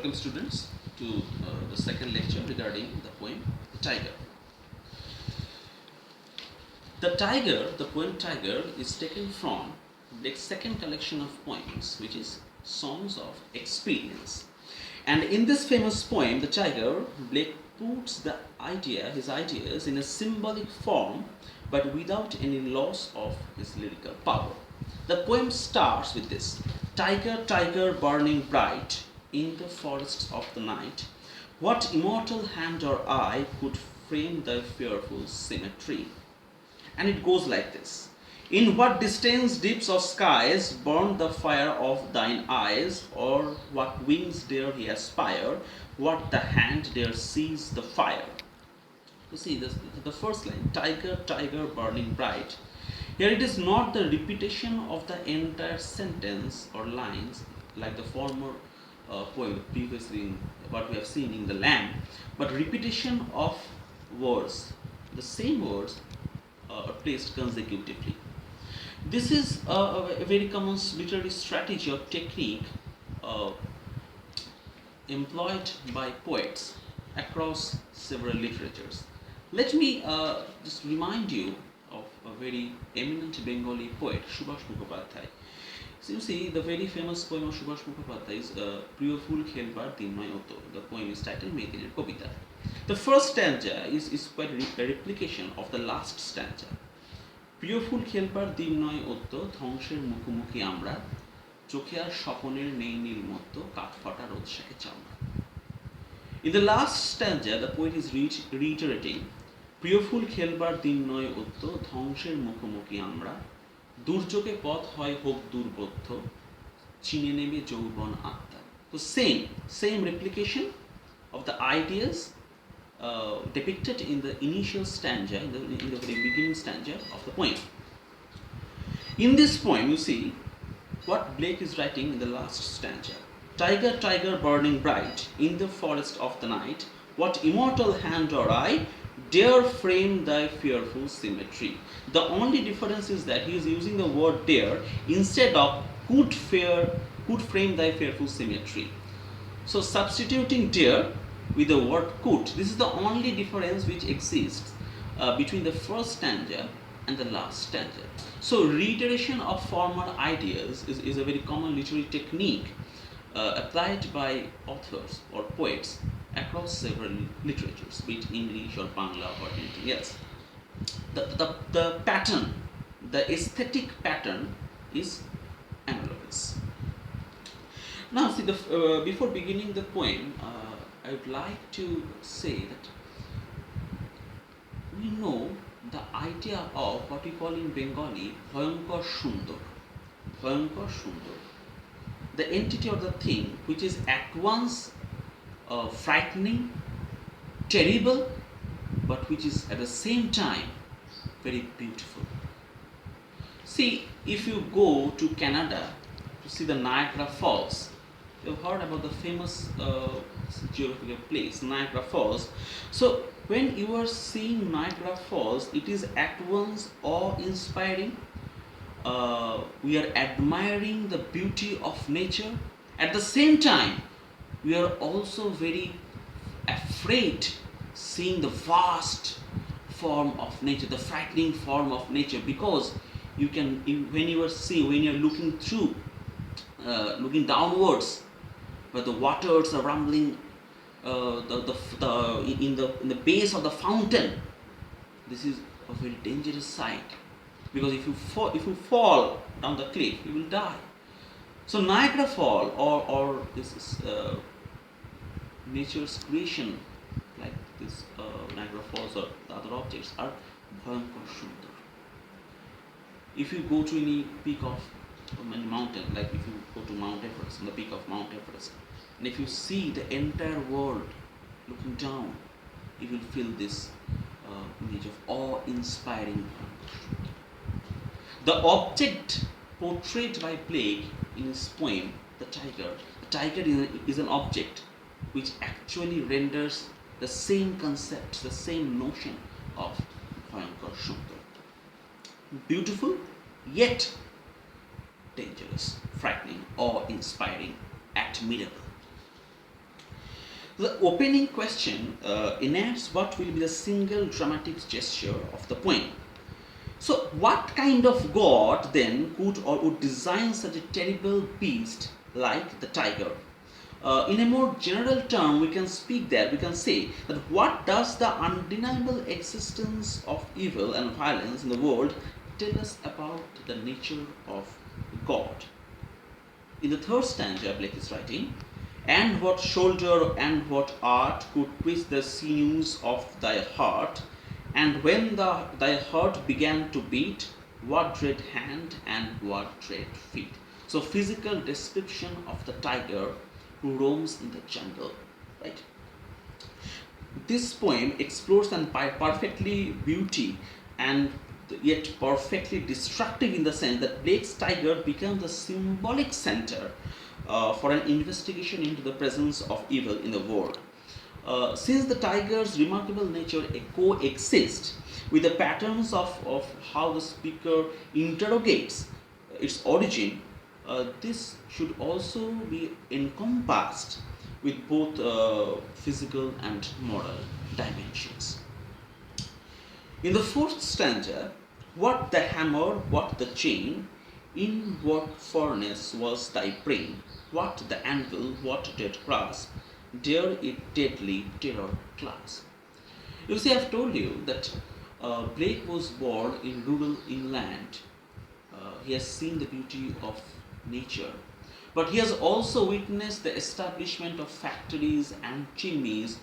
Welcome students to the second lecture regarding the poem The Tyger. The Tyger, the poem Tyger is taken from Blake's second collection of poems, which is Songs of Experience. And in this famous poem, The Tyger, Blake puts his ideas in a symbolic form but without any loss of his lyrical power. The poem starts with this: Tyger, Tyger, burning bright in the forests of the night, what immortal hand or eye could frame thy fearful symmetry? And it goes like this: in what distant deeps of skies burn the fire of thine eyes, or what wings dare he aspire, what the hand dare seize the fire? You see this, the first line, Tyger, Tyger, burning bright. Here it is not the repetition of the entire sentence or lines like the former poem previously, what we have seen in the Lamb, but repetition of words. The same words are placed consecutively. This is a very common literary strategy or technique employed by poets across several literatures. Let me just remind you of a very eminent Bengali poet, Subhash Mukhopadhyay. So you see, the very famous poem of Subhash Mukhopadhyay is Priyo Phul Khelbar Dinnoy Oto. The poem is titled Meghdilir Kobita. The first stanza is quite a replication of the last stanza. প্রিয় ফুল খেলবার দিন নয় অত্য ধ্বংসের মুখোমুখি আমরা চোখে আর স্বপনের নেই নীল মত্ত কাঠ ফাটা রোদ শাকে চামড়া. In the last stanza, the poet is reiterating, প্রিয় ফুল খেলবার দিন নয় অত্য ধ্বংসের মুখোমুখি আমরা দুর্যোগে পথ হয় হোক দুর্বোধ্য চিনে নেবে যৌবন আত্মা. So same replication of the ideas depicted in the initial stanza, in the very beginning stanza of the poem. In this poem, you see what Blake is writing in the last stanza. Tyger, Tyger, burning bright in the forest of the night, what immortal hand or eye dare frame thy fearful symmetry? The only difference is that he is using the word dare instead of could frame thy fearful symmetry. So substituting dare with the word could. This is the only difference which exists between the first stanza and the last stanza. So reiteration of former ideas is a very common literary technique applied by authors or poets across several literatures, be it English or Bangla or anything else. The pattern, the aesthetic pattern is analogous. Now see, before beginning the poem, I would like to say that we know the idea of what we call in Bengali Bhayankar Sundar. Bhayankar Sundar. The entity or the thing which is at once frightening, terrible, but which is at the same time very beautiful. See, if you go to Canada to see the Niagara Falls, you've heard about the famous geographical place, Niagara Falls. So when you are seeing Niagara Falls, it is at once awe-inspiring. We are admiring the beauty of nature. At the same time, we are also very afraid seeing the vast form of nature, the frightening form of nature, because when you are looking through, looking downwards, where the waters are rumbling in the base of the fountain, this is a very dangerous sight, because if you fall down the cliff, you will die. So Niagara Fall or this is nature's creation like this Niagara Falls or the other objects are Bhayankar Sundar. If you go to any peak of any mountain, like if you go to Mount Everest, on the peak of Mount Everest, and if you see the entire world looking down, you will feel this image of awe-inspiring. The object portrayed by Blake in his poem, The Tyger is an object which actually renders the same concept, the same notion of Bhayankar Sundar. Beautiful, yet dangerous, frightening, awe-inspiring, admirable. The opening question enacts what will be the single dramatic gesture of the poem. So, what kind of god then could or would design such a terrible beast like the tiger? In a more general term, we can speak that we can say that what does the undeniable existence of evil and violence in the world tell us about the nature of God? In the third stanza, Blake is writing, "And what shoulder and what art could twist the sinews of thy heart? And when thy heart began to beat, what dread hand and what dread feet?" So, physical description of the tiger who roams in the jungle, right? This poem explores and by perfectly beauty and yet perfectly destructive in the sense that Blake's tiger becomes the symbolic center for an investigation into the presence of evil in the world. Since the tiger's remarkable nature coexists with the patterns of how the speaker interrogates its origin, this should also be encompassed with both physical and moral dimensions. In the fourth stanza, "What the hammer, what the chain, in what furnace was thy brain? What the anvil, what dead grasp, dare it deadly terror clasp?" You see, I've told you that Blake was born in rural England. He has seen the beauty of nature, but he has also witnessed the establishment of factories and chimneys,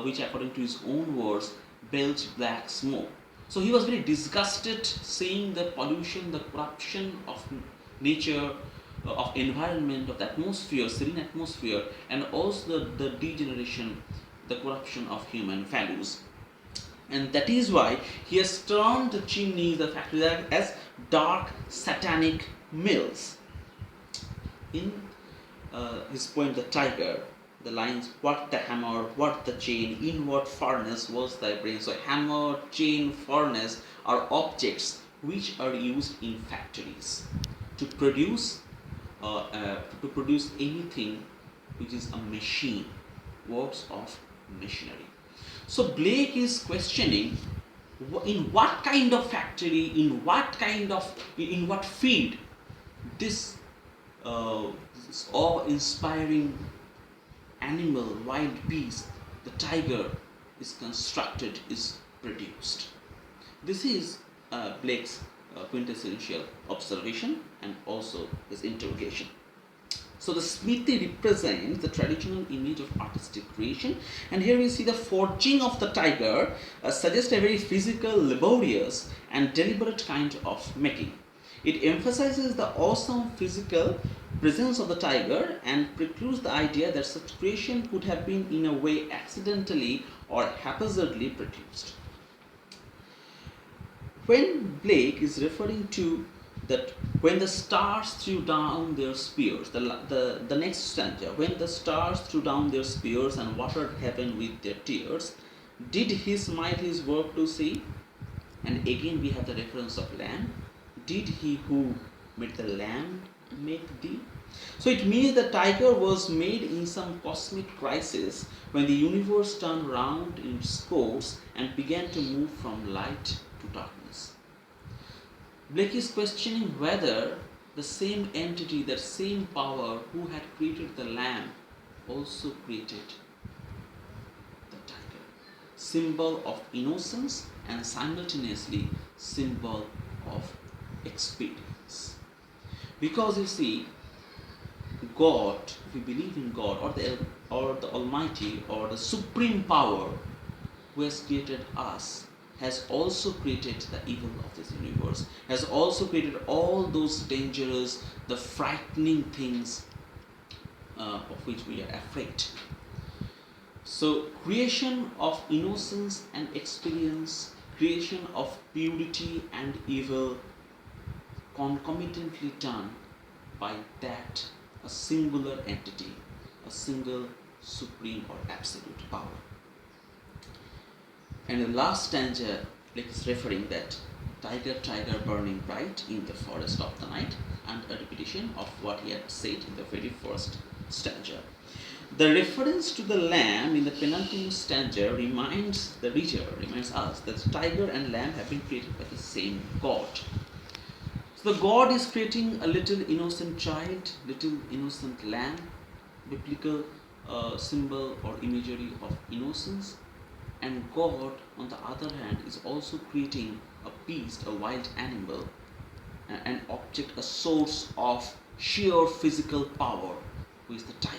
which, according to his own words, belched black smoke. So he was very disgusted seeing the pollution, the corruption of nature, of environment, of the atmosphere, serene atmosphere, and also the degeneration, the corruption of human values. And that is why he has termed the chimneys, the factories, as dark satanic mills. In his poem "The Tiger," the lines, "What the hammer, what the chain, in what furnace was thy brain?" So hammer, chain, furnace are objects which are used in factories to produce anything which is a machine, works of machinery. So Blake is questioning in what kind of factory, in what field this awe-inspiring animal, wild beast, the tiger, is constructed, is produced. This is Blake's quintessential observation and also his interrogation. So the smithy represents the traditional image of artistic creation, and here we see the forging of the tiger suggests a very physical, laborious, and deliberate kind of making. It emphasizes the awesome physical presence of the tiger and precludes the idea that such creation could have been in a way accidentally or haphazardly produced. When Blake is referring to that when the stars threw down their spears, the next stanza, "When the stars threw down their spears and watered heaven with their tears, did he smite his work to see?" And again we have the reference of lamb. "Did he who made the lamb make thee?" So it means the tiger was made in some cosmic crisis when the universe turned round in its course and began to move from light to darkness. Blake is questioning whether the same entity, that same power who had created the lamb, also created the tiger. Symbol of innocence and simultaneously symbol of experience. Because you see, God, if we believe in God or the Almighty or the supreme power who has created us, has also created the evil of this universe, has also created all those dangerous, the frightening things of which we are afraid. So creation of innocence and experience, creation of purity and evil, concomitantly done by that a singular entity, a single supreme or absolute power. And the last stanza, Blake is referring that "Tiger, tiger, burning bright in the forest of the night," and a repetition of what he had said in the very first stanza. The reference to the lamb in the penultimate stanza reminds the reader, reminds us that tiger and lamb have been created by the same God. So the God is creating a little innocent child, little innocent lamb, biblical symbol or imagery of innocence. And God, on the other hand, is also creating a beast, a wild animal, an object, a source of sheer physical power, who is the tiger.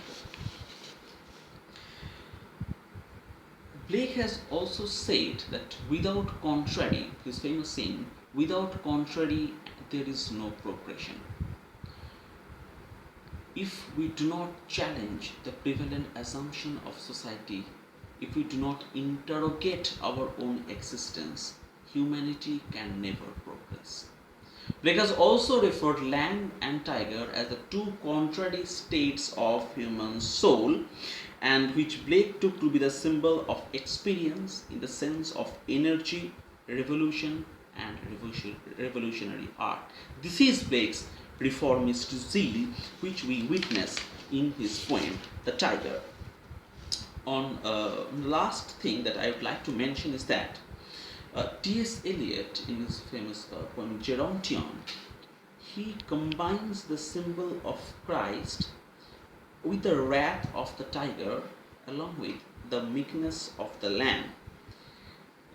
Blake has also said that without contrary, his famous saying, without contrary there is no progression. If we do not challenge the prevalent assumption of society, if we do not interrogate our own existence, humanity can never progress. Blake has also referred lamb and tiger as the two contrary states of human soul, and which Blake took to be the symbol of experience in the sense of energy, revolution, and revolutionary art. This is Blake's reformist zeal, which we witness in his poem, The Tyger. On last thing that I would like to mention is that T.S. Eliot, in his famous poem Gerontion, he combines the symbol of Christ with the wrath of the tiger along with the meekness of the lamb.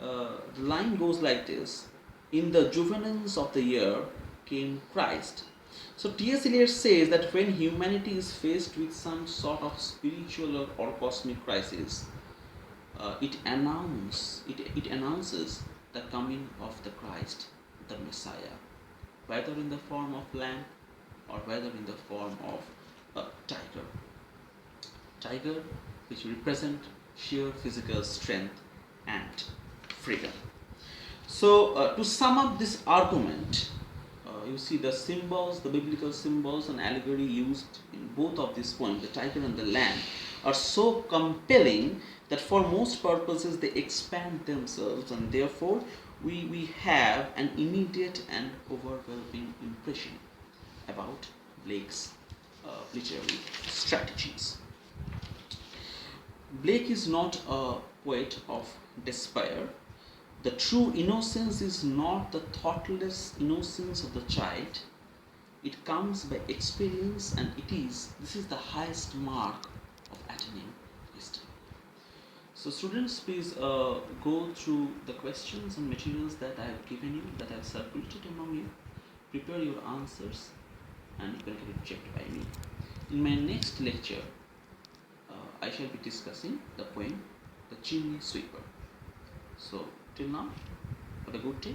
The line goes like this: in the juvenils of the year came Christ. So T.S. Eliot says that when humanity is faced with some sort of spiritual or cosmic crisis, it announces the coming of the Christ, the Messiah, whether in the form of lamb or whether in the form of a tiger. Tiger, which represent sheer physical strength and freedom. So to sum up this argument, you see the symbols, the biblical symbols and allegory used in both of these poems, the tiger and the lamb, are so compelling that for most purposes they expand themselves, and therefore we have an immediate and overwhelming impression about Blake's literary strategies. Blake is not a poet of despair. The true innocence is not the thoughtless innocence of the child. It comes by experience, and this is the highest mark of attaining wisdom. So students, please go through the questions and materials that I have given you, that I have circulated among you. Prepare your answers and you can get it checked by me. In my next lecture, I shall be discussing the poem The Chimney Sweeper. So till now, have a good day.